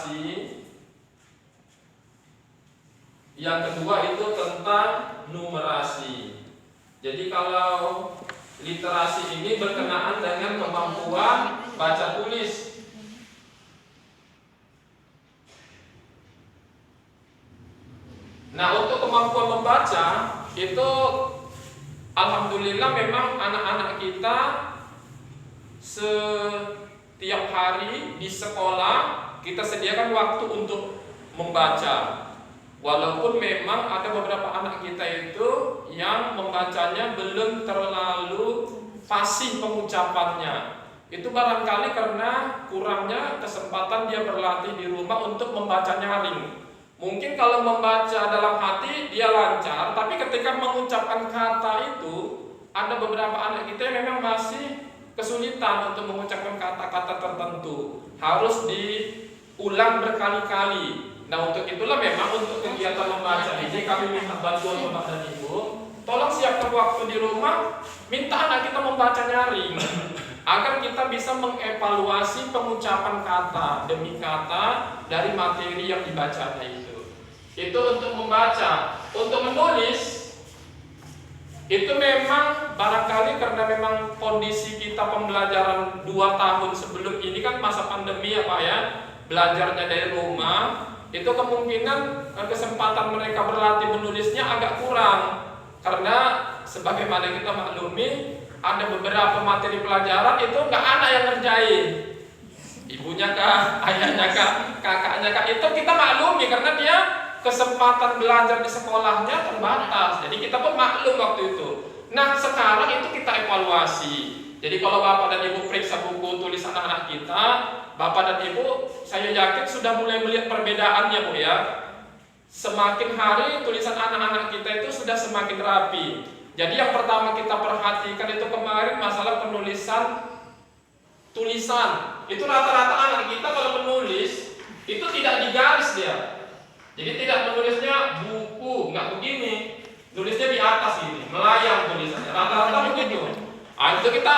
literasi. Yang kedua itu tentang numerasi. Jadi kalau literasi ini berkenaan dengan kemampuan baca tulis. Nah, untuk kemampuan membaca itu alhamdulillah memang anak-anak kita setiap hari di sekolah kita sediakan waktu untuk membaca. Walaupun memang ada beberapa anak kita itu yang membacanya belum terlalu fasih pengucapannya. Itu barangkali karena kurangnya kesempatan dia berlatih di rumah untuk membaca nyaring. Mungkin kalau membaca dalam hati dia lancar, tapi ketika mengucapkan kata itu ada beberapa anak kita yang memang masih kesulitan untuk mengucapkan kata-kata tertentu. Harus diulang berkali-kali. Nah, untuk itulah memang untuk kegiatan membaca ini kami minta bantuan Bapak dan Ibu. Tolong siapkan waktu di rumah, minta anak kita membaca nyaring agar kita bisa mengevaluasi pengucapan kata demi kata dari materi yang dibacanya itu. Itu untuk membaca. Untuk menulis itu memang barangkali karena memang kondisi kita pembelajaran 2 tahun sebelum ini kan masa pandemi ya Pak ya, belajarnya dari rumah. Itu kemungkinan kesempatan mereka berlatih menulisnya agak kurang karena sebagaimana kita maklumi ada beberapa materi pelajaran itu nggak anak yang ngerjain, ibunya kah, ayahnya kah, kakaknya kah, itu kita maklumi karena dia kesempatan belajar di sekolahnya terbatas, jadi kita pun maklum waktu itu. Nah, sekarang itu kita evaluasi. Jadi kalau Bapak dan Ibu periksa buku tulisan anak kita, Bapak dan Ibu saya yakin sudah mulai melihat perbedaannya Bu ya. Semakin hari tulisan anak-anak kita itu sudah semakin rapi. Jadi yang pertama kita perhatikan itu kemarin masalah penulisan tulisan. Itu rata-rata anak kita kalau menulis itu tidak digaris dia. Jadi tidak menulisnya buku, nggak begini. Tulisnya di atas ini, melayang tulisannya. Rata-rata begitu. Itu kita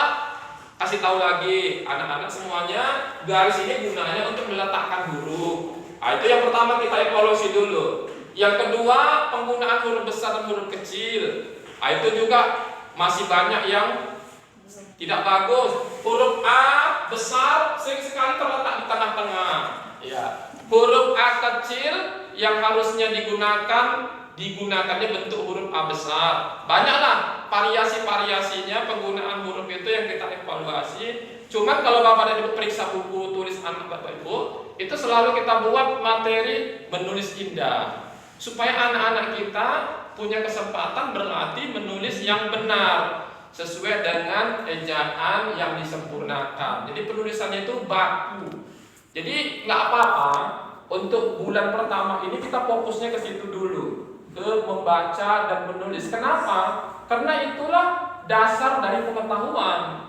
kasih tahu lagi anak-anak semuanya garis ini gunanya untuk meletakkan huruf. Itu yang pertama kita evaluasi dulu. Yang kedua penggunaan huruf besar dan huruf kecil. Itu juga masih banyak yang tidak bagus. Huruf A besar sering sekali terletak di tengah-tengah. Ya. Huruf A kecil yang harusnya digunakannya bentuk huruf A besar. Banyaklah variasi-variasinya penggunaan huruf itu yang kita evaluasi. Cuman kalau Bapak dan Ibu periksa buku tulis anak Bapak Ibu, itu selalu kita buat materi menulis indah supaya anak-anak kita punya kesempatan berlatih menulis yang benar sesuai dengan ejaan yang disempurnakan. Jadi penulisannya itu baku. Jadi nggak apa-apa untuk bulan pertama ini kita fokusnya ke situ dulu, ke membaca dan menulis. Kenapa? Karena itulah dasar dari pengetahuan.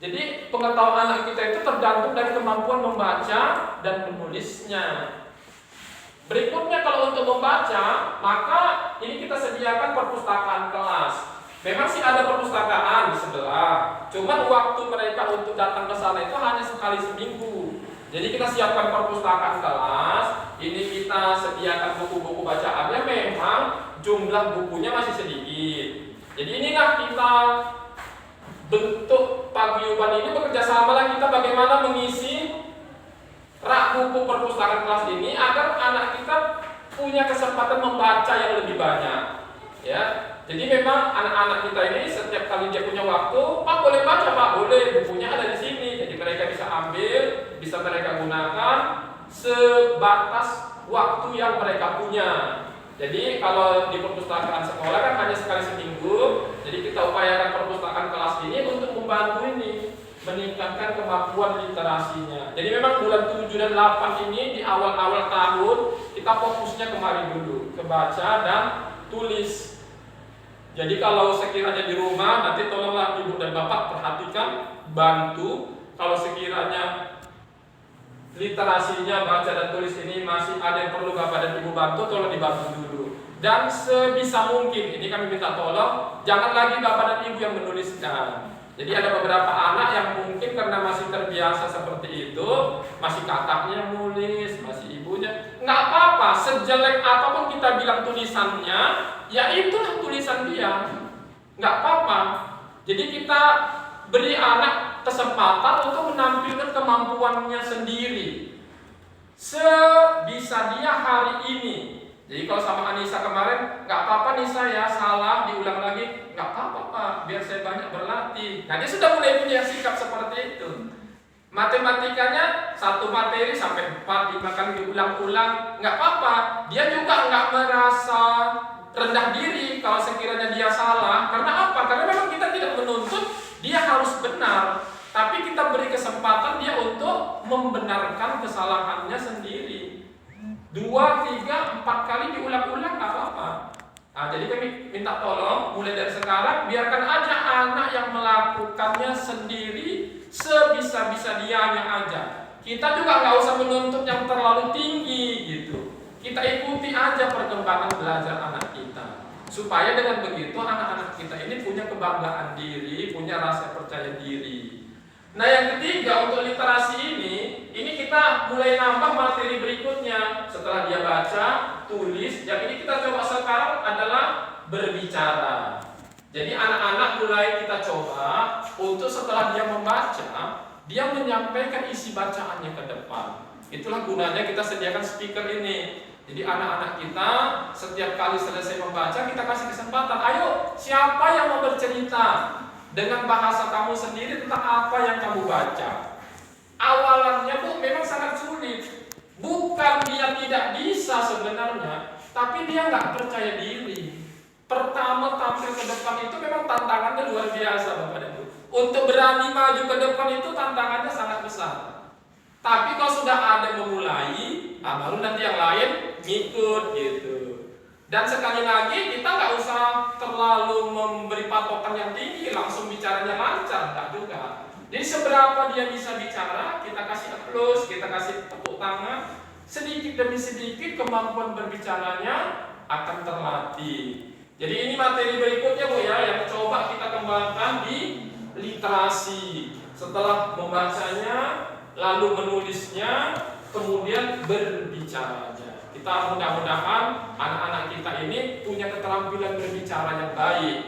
Jadi pengetahuan anak kita itu tergantung dari kemampuan membaca dan menulisnya. Berikutnya kalau untuk membaca, maka ini kita sediakan perpustakaan kelas. Memang sih ada perpustakaan di sebelah, cuman waktu mereka untuk datang ke sana itu hanya sekali seminggu. Jadi kita siapkan perpustakaan kelas, ini kita sediakan buku-buku bacaannya, memang jumlah bukunya masih sedikit. Jadi inilah kita bentuk paguyuban ini, bekerja sama lah kita bagaimana mengisi rak buku perpustakaan kelas ini agar anak kita punya kesempatan membaca yang lebih banyak. Ya, jadi memang anak-anak kita ini setiap kali dia punya waktu, Pak boleh baca Pak, boleh, bukunya ada di sini. Jadi mereka bisa ambil, bisa mereka gunakan sebatas waktu yang mereka punya. Jadi kalau di perpustakaan sekolah kan hanya sekali seminggu. Jadi kita upayakan perpustakaan kelas ini untuk membantu ini meningkatkan kemampuan literasinya. Jadi memang bulan 7 dan 8 ini di awal-awal tahun kita fokusnya kemari dulu, ke baca dan tulis. Jadi kalau sekiranya di rumah nanti tolonglah Ibu dan Bapak perhatikan, bantu. Kalau sekiranya literasinya baca dan tulis ini masih ada yang perlu Bapak dan Ibu bantu, tolong dibantu dulu. Dan sebisa mungkin ini kami minta tolong, jangan lagi Bapak dan Ibu yang menuliskan. Jadi ada beberapa anak yang mungkin karena masih terbiasa seperti itu, masih kakaknya yang nulis, masih ibunya, nggak apa-apa, sejelek apapun kita bilang tulisannya, ya itulah tulisan dia, nggak apa-apa. Jadi kita beri anak kesempatan untuk menampilkan kemampuannya sendiri, sebisa dia hari ini. Jadi kalau sama Anissa kemarin, nggak apa-apa Nisa ya, salah diulang lagi, nggak apa-apa Pak, biar saya banyak berlatih. Nah dia sudah mulai punya sikap seperti itu. Matematikanya satu materi sampai 4, 5 kali diulang-ulang, nggak apa-apa. Dia juga nggak merasa rendah diri kalau sekiranya dia salah. Karena apa? Karena memang kita tidak menuntut dia harus benar, tapi kita beri kesempatan dia untuk membenarkan kesalahannya sendiri. 2, 3, 4 kali diulang-ulang nggak apa-apa. Nah, jadi kami minta tolong mulai dari sekarang biarkan aja anak yang melakukannya sendiri sebisa-bisa dianya aja. Kita juga nggak usah menuntut yang terlalu tinggi gitu. Kita ikuti aja perkembangan belajar anak kita, supaya dengan begitu anak-anak kita ini punya kebanggaan diri, punya rasa percaya diri. Nah yang ketiga untuk literasi ini kita mulai nambah materi berikutnya. Setelah dia baca, tulis, yang ini kita coba sekarang adalah berbicara. Jadi anak-anak mulai kita coba untuk setelah dia membaca, dia menyampaikan isi bacaannya ke depan. Itulah gunanya kita sediakan speaker ini. Jadi anak-anak kita setiap kali selesai membaca, kita kasih kesempatan, ayo siapa yang mau bercerita dengan bahasa kamu sendiri tentang apa yang kamu baca. Awalannya Bu memang sangat sulit. Bukan dia tidak bisa sebenarnya, tapi dia nggak percaya diri. Pertama tampil ke depan itu memang tantangannya luar biasa Bapak dan Ibu. Untuk berani maju ke depan itu tantangannya sangat besar. Tapi kalau sudah ada yang memulai, baru nanti yang lain ngikut gitu. Dan sekali lagi kita nggak usah terlalu memberi patokan yang tinggi, langsung bicaranya lancar, enggak juga. Jadi seberapa dia bisa bicara, kita kasih applause, kita kasih tepuk tangan, sedikit demi sedikit kemampuan berbicaranya akan terlatih. Jadi ini materi berikutnya Bu ya, yang coba kita kembangkan di literasi. Setelah membacanya, lalu menulisnya, kemudian berbicaranya. Kita mudah-mudahan anak-anak kita ini punya keterampilan berbicara yang baik.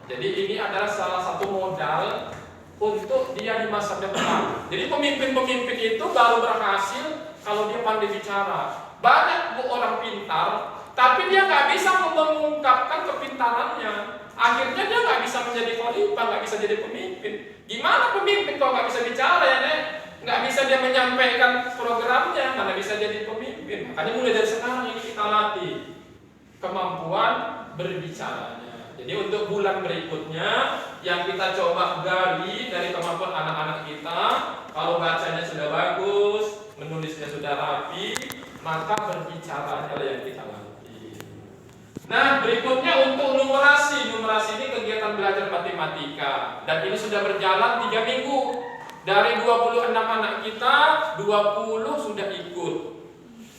Jadi ini adalah salah satu modal untuk dia di masa depan. Jadi pemimpin-pemimpin itu baru berhasil kalau dia pandai bicara. Banyak Bu orang pintar, tapi dia nggak bisa mengungkapkan kepintarannya. Akhirnya dia nggak bisa menjadi khalifah, nggak bisa jadi pemimpin. Gimana pemimpin kalau nggak bisa bicara ya Nek? Nggak bisa dia menyampaikan programnya, mana bisa jadi pemimpin. Makanya mulai dari sekarang ini kita latih kemampuan berbicaranya. Jadi untuk bulan berikutnya yang kita coba gali dari kemampuan anak-anak kita, kalau bacanya sudah bagus, menulisnya sudah rapi, maka berbicaranya yang kita latih. Nah berikutnya untuk numerasi. Numerasi ini kegiatan belajar matematika, dan ini sudah berjalan 3 minggu. Dari 26 anak kita, 20 sudah ikut.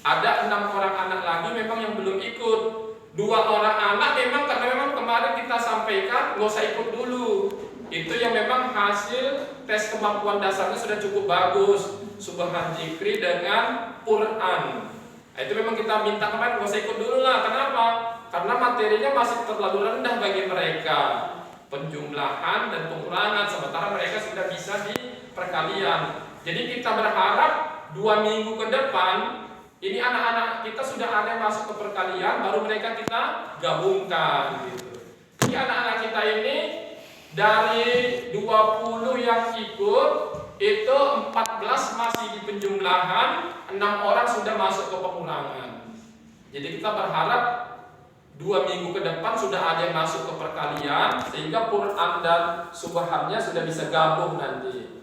Ada 6 orang anak lagi memang yang belum ikut. 2 orang anak karena memang kemarin kita sampaikan nggak usah ikut dulu. Itu yang memang hasil tes kemampuan dasarnya sudah cukup bagus. Subhan Zikri dengan Quran. Nah, itu memang kita minta kemarin nggak usah ikut dulu lah. Kenapa? Karena materinya masih terlalu rendah bagi mereka. Penjumlahan dan pengurangan, sementara mereka sudah bisa di perkalian. Jadi kita berharap 2 minggu ke depan ini anak-anak kita sudah ada yang masuk ke perkalian, baru mereka kita gabungkan gitu. Jadi anak-anak kita ini dari 20 yang ikut itu 14 masih di penjumlahan, 6 orang sudah masuk ke pengurangan. Jadi kita berharap 2 minggu ke depan sudah ada yang masuk ke perkalian, sehingga Quran dan subhannya sudah bisa gabung nanti.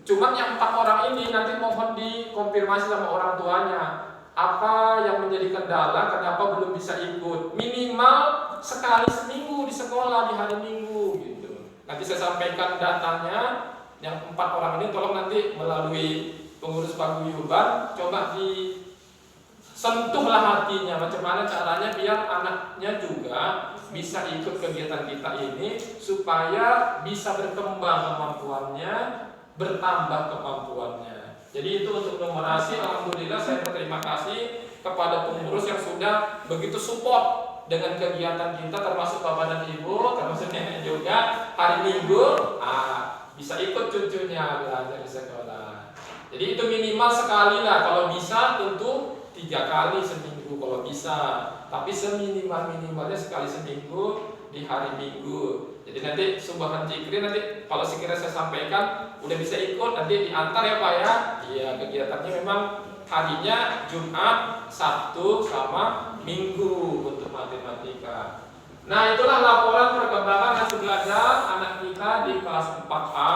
Cuman yang 4 orang ini nanti mohon dikonfirmasi sama orang tuanya, apa yang menjadi kendala, kenapa belum bisa ikut. Minimal sekali seminggu di sekolah di hari Minggu gitu. Nanti saya sampaikan datanya. Yang 4 orang ini tolong nanti melalui pengurus paguyuban coba di sentuhlah hatinya, macam mana caranya biar anaknya juga bisa ikut kegiatan kita ini supaya bisa berkembang kemampuannya, bertambah kemampuannya. Jadi itu untuk numerasi. Alhamdulillah saya berterima kasih kepada pengurus yang sudah begitu support dengan kegiatan kita, termasuk Bapak dan Ibu, termasuk nenek juga. Hari Minggu bisa ikut cucunya belajar di sekolah. Jadi itu minimal sekali lah, kalau bisa tentu 3 kali seminggu kalau bisa, tapi seminimal-minimalnya sekali seminggu di hari Minggu. Jadi nanti sumbangan Cikri nanti kalau sekiranya saya sampaikan udah bisa ikut, nanti diantar ya Pak ya. Iya, kegiatannya memang harinya Jumat, Sabtu, sama Minggu untuk matematika. Nah, itulah laporan perkembangan hasil belajar anak kita di kelas 4A.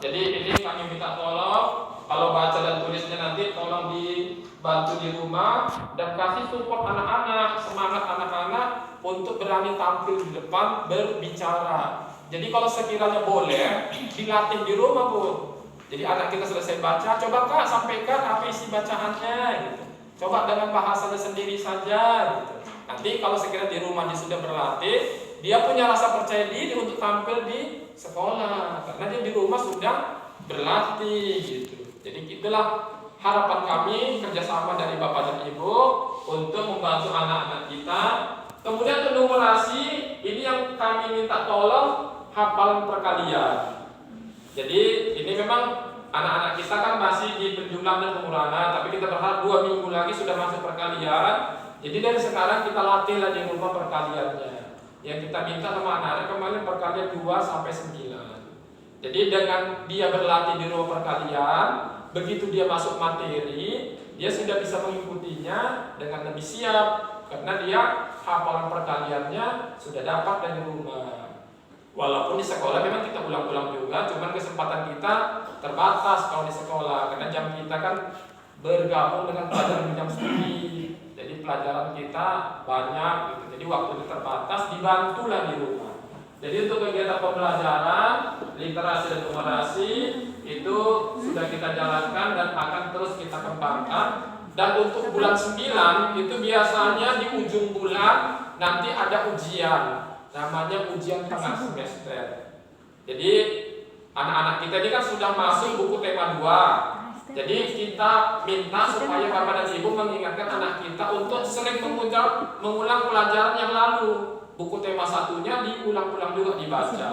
Jadi ini kami minta tolong, kalau baca dan tulisnya nanti tolong dibantu di rumah dan kasih support anak-anak, semangat anak-anak untuk berani tampil di depan berbicara. Jadi kalau sekiranya boleh dilatih di rumah Bu. Jadi anak kita selesai baca, coba Kak sampaikan apa isi bacaannya gitu. Coba dengan bahasanya sendiri saja gitu. Nanti kalau sekiranya di rumah dia sudah berlatih, dia punya rasa percaya diri untuk tampil di sekolah karena dia di rumah sudah berlatih gitu. Jadi itulah harapan kami kerjasama dari Bapak dan Ibu untuk membantu anak-anak kita. Kemudian untuk numerasi ini yang kami minta tolong hafalan perkalian. Jadi ini memang anak-anak kita kan masih di penjumlahan dan pengurangan, tapi kita berharap 2 minggu lagi sudah masuk perkalian. Jadi dari sekarang kita latihlah di rumah perkaliannya. Yang kita minta sama anak-anak kemarin perkalian 2 sampai 9. Jadi dengan dia berlatih di rumah perkalian, begitu dia masuk materi, dia sudah bisa mengikutinya dengan lebih siap karena dia hafalan perkaliannya sudah dapat dari rumah. Walaupun di sekolah memang kita ulang-ulang juga, cuman kesempatan kita terbatas kalau di sekolah karena jam kita kan bergabung dengan pelajaran jam studi. Jadi pelajaran kita banyak gitu. Jadi waktunya terbatas, dibantulah di rumah. Jadi untuk kegiatan pembelajaran literasi dan numerasi itu sudah kita jalankan dan akan terus kita kembangkan. Dan untuk bulan 9 itu biasanya di ujung bulan nanti ada ujian. Namanya ujian tengah semester. Jadi anak-anak kita ini kan sudah masuk buku tema 2. Jadi kita minta supaya Bapak dan Ibu mengingatkan anak kita untuk sering mengulang pelajaran yang lalu. Buku tema 1-nya diulang-ulang juga dibaca.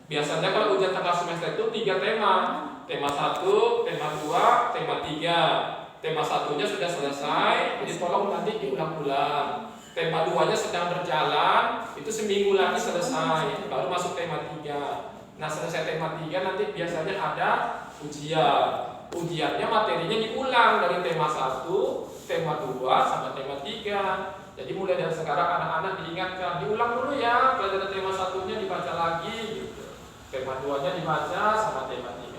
Biasanya kalau ujian tengah semester itu 3 tema. Tema 1, tema 2, tema 3. Tema 1-nya sudah selesai, jadi tolong nanti diulang-ulang. Tema 2-nya sedang berjalan, itu seminggu lagi selesai, baru masuk tema 3. Nah selesai tema 3 nanti biasanya ada ujian. Ujiannya materinya diulang dari tema 1, tema 2, sama tema 3. Jadi mulai dari sekarang anak-anak diingatkan, diulang dulu ya, pelajaran tema 1-nya dibaca lagi gitu. Tema 2-nya dibaca sama tema 3.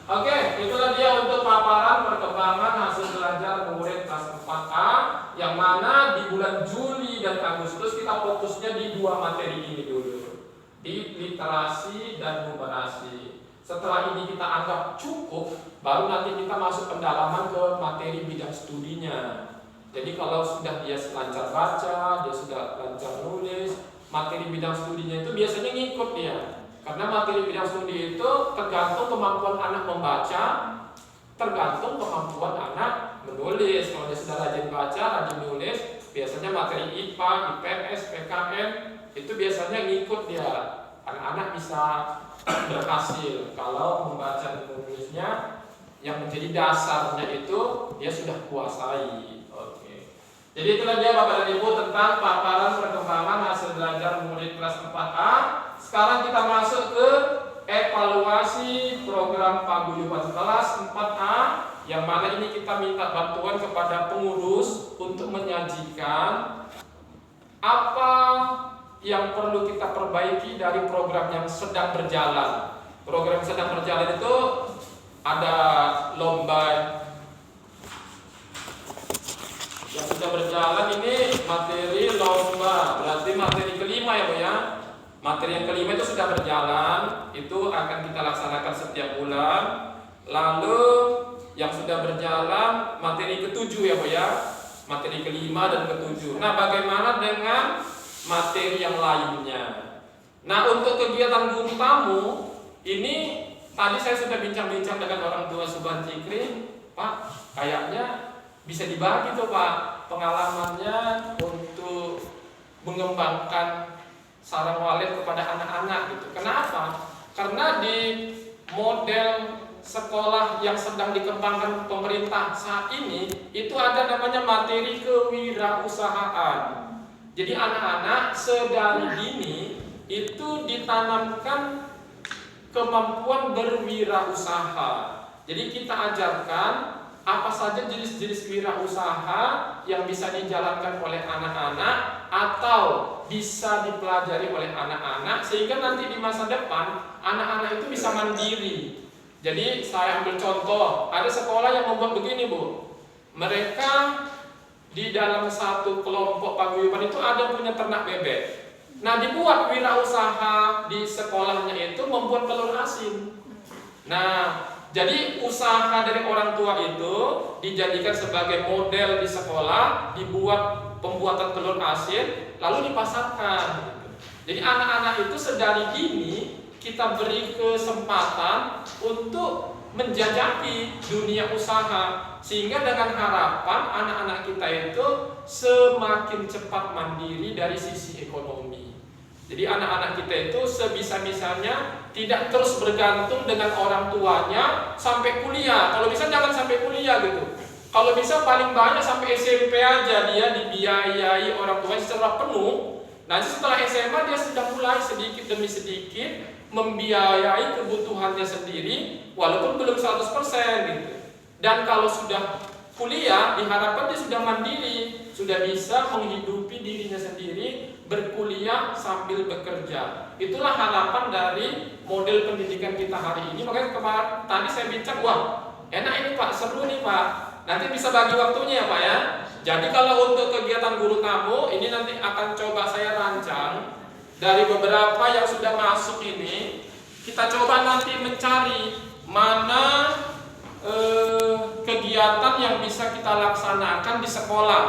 Oke, itulah dia untuk paparan perkembangan hasil belajar murid kelas 4A yang mana di bulan Juli dan Agustus kita fokusnya di 2 materi ini dulu, di literasi dan numerasi. Setelah ini kita anggap cukup, baru nanti kita masuk pendalaman ke materi bidang studinya. Jadi kalau sudah dia lancar baca, dia sudah lancar nulis, materi bidang studinya itu biasanya ngikut dia. Karena materi bidang studi itu tergantung kemampuan anak membaca, tergantung kemampuan anak menulis. Kalau dia sudah rajin baca, rajin nulis, biasanya materi IPA, IPS, PKN itu biasanya ngikut dia. Anak-anak bisa berhasil kalau membaca dan menulisnya yang menjadi dasarnya itu dia sudah kuasai. Oke. Jadi itulah dia Bapak dan Ibu tentang paparan perkembangan hasil belajar murid kelas 4A. Sekarang kita masuk ke evaluasi program paguyuban kelas 4A yang mana ini kita minta bantuan kepada pengurus untuk menyajikan apa yang perlu kita perbaiki dari program yang sedang berjalan. Program yang sedang berjalan itu ada lomba yang sudah berjalan, ini materi lomba, berarti materi kelima ya Bu ya. Materi yang kelima itu sudah berjalan, itu akan kita laksanakan setiap bulan. Lalu yang sudah berjalan materi ke-7 ya Bu ya. Materi kelima dan ke-7. Nah, bagaimana dengan materi yang lainnya. Nah, untuk kegiatan guru tamu ini tadi saya sudah bincang-bincang dengan orang tua Subhan Fikri, Pak, kayaknya bisa dibagi tuh Pak pengalamannya untuk mengembangkan sarang walid kepada anak-anak gitu. Kenapa? Karena di model sekolah yang sedang dikembangkan pemerintah saat ini itu ada namanya materi kewirausahaan. Jadi anak-anak sedari dini itu ditanamkan kemampuan berwirausaha. Jadi kita ajarkan apa saja jenis-jenis wirausaha yang bisa dijalankan oleh anak-anak atau bisa dipelajari oleh anak-anak sehingga nanti di masa depan anak-anak itu bisa mandiri. Jadi saya ambil contoh, ada sekolah yang membuat begini Bu. Mereka di dalam satu kelompok paguyuban itu ada punya ternak bebek. Nah, dibuat wirausaha di sekolahnya itu membuat telur asin. Nah, jadi usaha dari orang tua itu dijadikan sebagai model di sekolah, dibuat pembuatan telur asin, lalu dipasarkan. Jadi anak-anak itu sedari dini kita beri kesempatan untuk menjajaki dunia usaha, sehingga dengan harapan anak-anak kita itu semakin cepat mandiri dari sisi ekonomi. Jadi anak-anak kita itu sebisa-bisanya tidak terus bergantung dengan orang tuanya sampai kuliah. Kalau bisa jangan sampai kuliah gitu. Kalau bisa paling banyak sampai SMP aja dia dibiayai orang tuanya secara penuh. Nanti setelah SMA dia sudah mulai sedikit demi sedikit membiayai kebutuhannya sendiri walaupun belum 100% gitu. Dan kalau sudah kuliah diharapkan dia sudah mandiri, sudah bisa menghidupi dirinya sendiri, berkuliah sambil bekerja. Itulah harapan dari model pendidikan kita hari ini. Makanya tadi saya bincang, wah enak ini Pak, seru nih Pak. Nanti bisa bagi waktunya ya Pak ya. Jadi kalau untuk kegiatan guru tamu ini nanti akan coba saya rancang dari beberapa yang sudah masuk ini. Kita coba nanti mencari mana kegiatan yang bisa kita laksanakan di sekolah.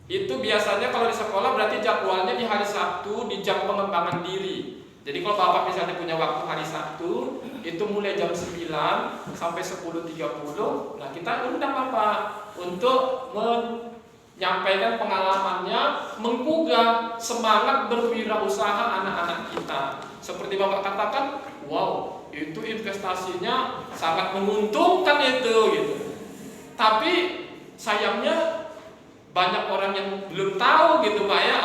Itu biasanya kalau di sekolah berarti jadwalnya di hari Sabtu di jam pengembangan diri. Jadi kalau Bapak misalnya punya waktu hari Sabtu, itu mulai jam 9 sampai 10.30. Nah, kita undang Bapak untuk menyampaikan pengalamannya, menggugah semangat berwirausaha anak-anak kita. Seperti Bapak katakan, wow, itu investasinya sangat menguntungkan itu gitu. Tapi sayangnya banyak orang yang belum tahu gitu Pak ya.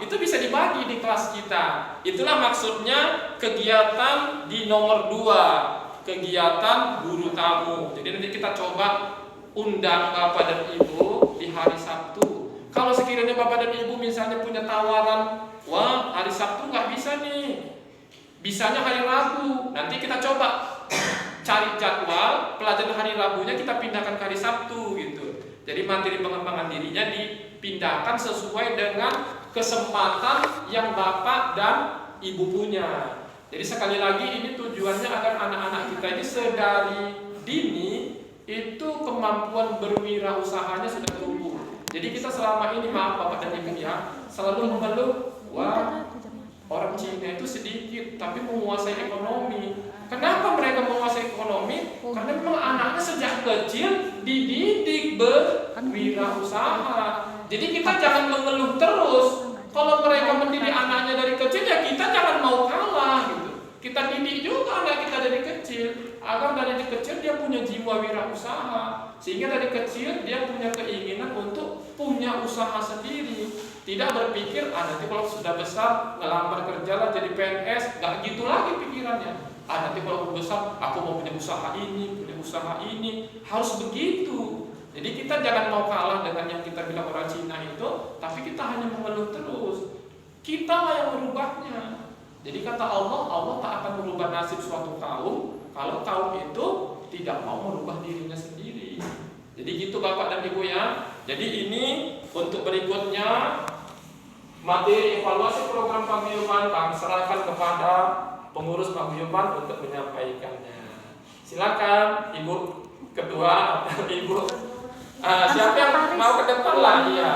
Itu bisa dibagi di kelas kita. Itulah maksudnya kegiatan di nomor 2, kegiatan guru tamu. Jadi nanti kita coba undang Bapak dan Ibu di hari Sabtu. Kalau sekiranya Bapak dan Ibu misalnya punya tawaran, wah hari Sabtu nggak bisa nih, bisanya hari Rabu. Nanti kita coba cari jadwal pelajaran hari Rabunya kita pindahkan ke hari Sabtu gitu. Jadi materi pengembangan dirinya dipindahkan sesuai dengan kesempatan yang Bapak dan Ibu punya. Jadi sekali lagi ini tujuannya agar anak-anak kita ini sedari dini itu kemampuan berwirausahanya sudah tumbuh. Jadi kita selama ini, maaf Bapak dan Ibu ya, selalu mengeluh, wah orang Cina itu sedikit tapi menguasai ekonomi. Kenapa mereka menguasai ekonomi? Karena memang anaknya sejak kecil dididik berwirausaha. Jadi kita jangan mengeluh terus. Kalau mereka mendidik anaknya dari kecil, ya kita jangan mau kalah gitu. Kita didik juga anak kita dari kecil agar dari kecil dia punya jiwa wirausaha, sehingga dari kecil dia punya keinginan untuk punya usaha sendiri. Tidak berpikir, nanti kalau sudah besar ngelamar kerja lah jadi PNS, nggak gitu lagi pikirannya. Nanti kalau aku besar aku mau punya usaha ini, harus begitu. Jadi kita jangan mau kalah dengan yang kita bilang orang Cina itu, tapi kita hanya mengeluh terus. Kita lah yang merubahnya. Jadi kata Allah, Allah tak akan merubah nasib suatu kaum kalau kaum itu tidak mau merubah dirinya sendiri. Jadi gitu Bapak dan Ibu ya. Jadi ini untuk berikutnya materi evaluasi program paguyuban kami serahkan kepada pengurus paguyuban untuk menyampaikannya. Silakan Ibu Ketua atau Ibu siapa yang mau ke depan lah ya.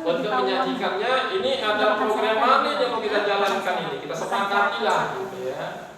untuk menyajikannya. Ini ada program mana yang mau kita jalankan ini, kita sepakati lah gitu ya.